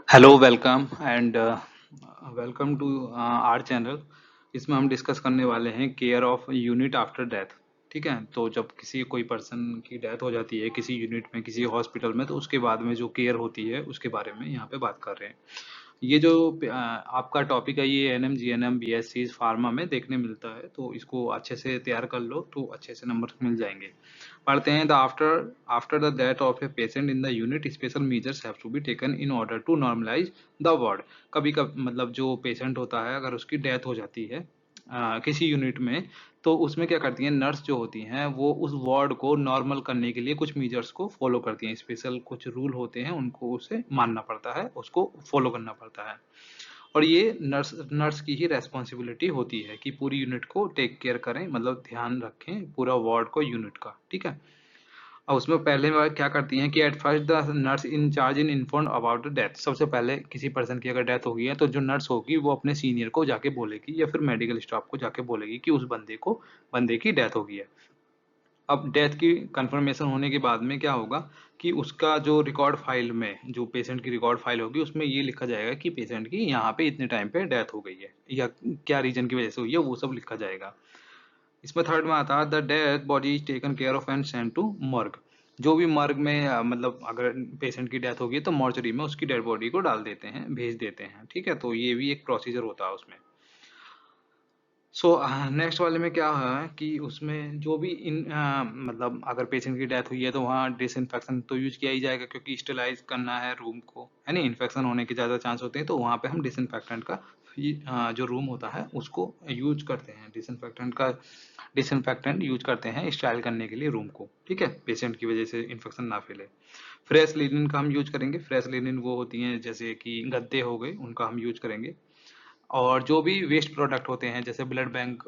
Hello welcome and welcome to our channel. इसमें हम discuss करने वाले हैं care of unit after death. ठीक है, तो जब किसी कोई पर्सन की डेथ हो जाती है किसी यूनिट में किसी हॉस्पिटल में, तो उसके बाद में जो केयर होती है उसके बारे में यहाँ पे बात कर रहे हैं। ये जो आपका टॉपिक है ये एनएम जीएनएम बीएससी फार्मा में देखने मिलता है, तो इसको अच्छे से तैयार कर लो तो अच्छे से नंबर मिल जाएंगे। पढ़ते हैं the after after the death of a patient in the unit special measures have to be taken in order to normalise the ward. कभी कभी मतलब जो पेशेंट होता है अगर उसकी डेथ हो जाती है किसी यूनिट में, तो उसमें क्या करती हैं नर्स जो होती हैं वो उस वार्ड को नॉर्मल करने के लिए कुछ मेजर्स को फॉलो करती हैं। स्पेशल कुछ रूल होते हैं उनको उसे मानना पड़ता है, उसको फॉलो करना पड़ता है। और ये नर्स नर्स की ही रेस्पॉन्सिबिलिटी होती है कि पूरी यूनिट को टेक केयर करें, मतलब ध्यान रखें पूरा वार्ड को यूनिट का। ठीक है, और उसमें पहले बार क्या करती हैं कि at first the nurse in charge in inform about the death. सबसे पहले किसी पर्सन की अगर डेथ होगी है तो जो नर्स होगी वो अपने सीनियर को जाके बोलेगी या फिर मेडिकल स्टाफ को जाके बोलेगी कि उस बंदे की डेथ होगी है। अब डेथ की कंफर्मेशन होने के बाद में क्या होगा कि उसका जो रिकॉर्ड फाइल में जो पेशेंट की रिकॉर्ड फाइल होगी उसमें ये लिखा जाएगा कि पेशेंट की यहाँ पे इतने टाइम पे डेथ हो गई है या क्या रीजन की वजह से हुई है, वो सब लिखा जाएगा। इसमें थर्ड में आता है the death body is taken care of and send to morgue. जो भी मॉर्ग में मतलब अगर पेशेंट की डेथ होगी तो मॉर्चरी में उसकी डेड बॉडी को डाल देते हैं, भेज देते हैं। ठीक है, तो ये भी एक प्रोसीजर होता है उसमें। सो नेक्स्ट वाले में क्या है कि उसमें जो भी मतलब अगर पेशेंट की डेथ हुई है तो वहाँ डिसइंफेक्शन तो यूज किया ही जाएगा, क्योंकि स्टेलाइज करना है रूम को, है ना। इन्फेक्शन होने के ज़्यादा चांस होते हैं, तो वहाँ पे हम डिसइंफेक्टेंट का जो रूम होता है उसको यूज करते हैं। डिसइंफेक्टेंट यूज करते हैं स्टाइल करने के लिए रूम को। ठीक है, पेशेंट की वजह से इन्फेक्शन ना फैले। फ्रेश लिनिन का हम यूज करेंगे। फ्रेश लिनिन वो होती हैं जैसे कि गद्दे हो गए, उनका हम यूज करेंगे। और जो भी वेस्ट प्रोडक्ट होते हैं जैसे ब्लड बैंक,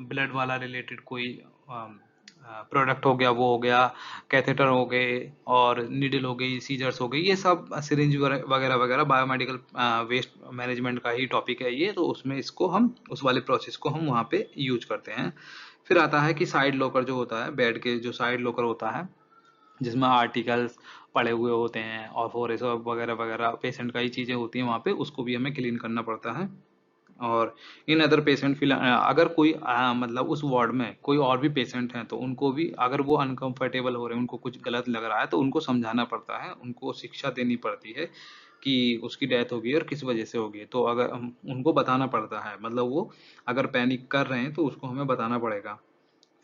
ब्लड वाला रिलेटेड कोई प्रोडक्ट हो गया, वो हो गया, कैथेटर हो गए और नीडल हो गई, सीजर्स हो गई, ये सब सिरिंज वगैरह वगैरह बायोमेडिकल वेस्ट मैनेजमेंट का ही टॉपिक है ये, तो उसमें इसको हम उस वाले प्रोसेस को हम वहाँ पे यूज करते हैं। फिर आता है कि साइड लॉकर जो होता है, बेड के जो साइड लॉकर होता है जिसमें आर्टिकल्स पड़े हुए होते हैं और फोरेस वगैरह वगैरह पेशेंट का ही चीज़ें होती हैं वहाँ पे, उसको भी हमें क्लीन करना पड़ता है। और इन अदर पेशेंट अगर कोई मतलब उस वार्ड में कोई और भी पेशेंट हैं तो उनको भी अगर वो अनकंफर्टेबल हो रहे हैं, उनको कुछ गलत लग रहा है, तो उनको समझाना पड़ता है, उनको शिक्षा देनी पड़ती है कि उसकी डेथ होगी और किस वजह से होगी। तो अगर उनको बताना पड़ता है, मतलब वो अगर पैनिक कर रहे हैं तो उसको हमें बताना पड़ेगा।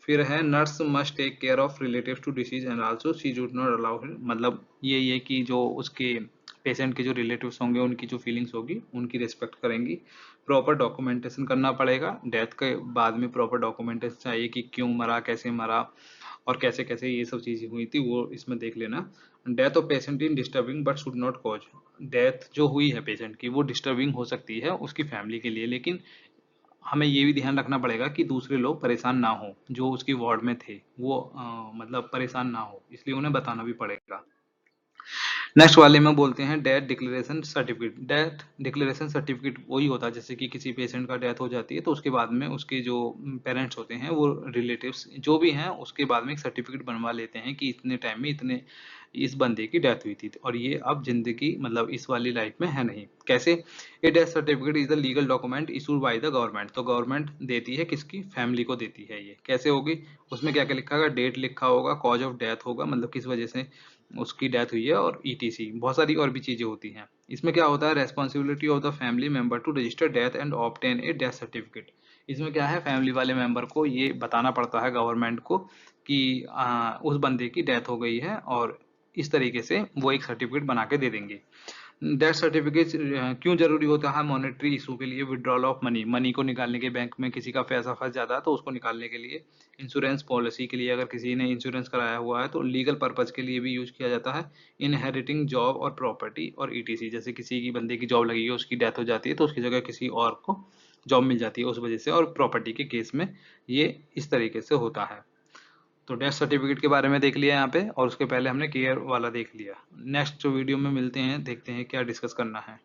फिर है nurse must take care of relative to deceased and also she should not allow, मतलब ये कि जो उसके पेशेंट के जो रिलेटिव्स होंगे उनकी जो फीलिंग्स होगी उनकी रिस्पेक्ट करेंगी। प्रॉपर डॉक्यूमेंटेशन करना पड़ेगा डेथ के बाद में। प्रॉपर डॉक्यूमेंटेशन चाहिए कि क्यों मरा, कैसे मरा और कैसे कैसे ये सब चीज़ें हुई थी, वो इसमें देख लेना। Death of patient in disturbing but should not cause. Death जो हुई है पेशेंट की वो डिस्टर्बिंग हो सकती है उसकी फैमिली के लिए, लेकिन हमें ये भी ध्यान रखना पड़ेगा कि दूसरे लोग परेशान ना हो, जो उसकी वार्ड में थे वो मतलब परेशान ना हो, इसलिए उन्हें बताना भी पड़ेगा। नेक्स्ट वाले में बोलते हैं death declaration certificate. Death declaration certificate वही होता है जैसे कि किसी पेशेंट का डेथ हो जाती है तो उसके बाद में उसके जो पेरेंट्स होते हैं वो रिलेटिव्स जो भी हैं उसके बाद में एक सर्टिफिकेट बनवा लेते हैं कि इतने टाइम में इतने इस बंदे की डेथ हुई थी और ये अब जिंदगी मतलब इस वाली लाइफ में है नहीं। कैसे? A death certificate is the legal document issued by the government. तो गवर्नमेंट देती है किसकी? फैमिली को देती है। ये कैसे होगी? उसमें क्या क्या लिखा होगा? डेट लिखा होगा, कॉज ऑफ डेथ होगा मतलब किस वजह से उसकी डेथ हुई है, और ईटीसी बहुत सारी और भी चीजें होती हैं। इसमें क्या होता है? Responsibility of the family member to register death and obtain a death certificate. इसमें क्या है? फैमिली वाले मेंबर को ये बताना पड़ता है गवर्नमेंट को कि उस बंदे की डेथ हो गई है, और इस तरीके से वो एक सर्टिफिकेट बना के दे देंगे। डेथ सर्टिफिकेट क्यों जरूरी होता है? मॉनेटरी इशू के लिए, विड्रॉल ऑफ मनी, मनी को निकालने के, बैंक में किसी का पैसा फंस जाता है तो उसको निकालने के लिए, इंश्योरेंस पॉलिसी के लिए, अगर किसी ने इंश्योरेंस कराया हुआ है तो लीगल पर्पज के लिए भी यूज किया जाता है। इनहेरिटिंग जॉब और प्रॉपर्टी और ईटीसी, जैसे किसी की बंदे की जॉब लगी है, उसकी डेथ हो जाती है तो उसकी जगह किसी और को जॉब मिल जाती है उस वजह से, और प्रॉपर्टी के केस में ये इस तरीके से होता है। तो डेथ सर्टिफिकेट के बारे में देख लिया यहाँ पे, और उसके पहले हमने केयर वाला देख लिया। नेक्स्ट वीडियो में मिलते हैं, देखते हैं क्या डिस्कस करना है।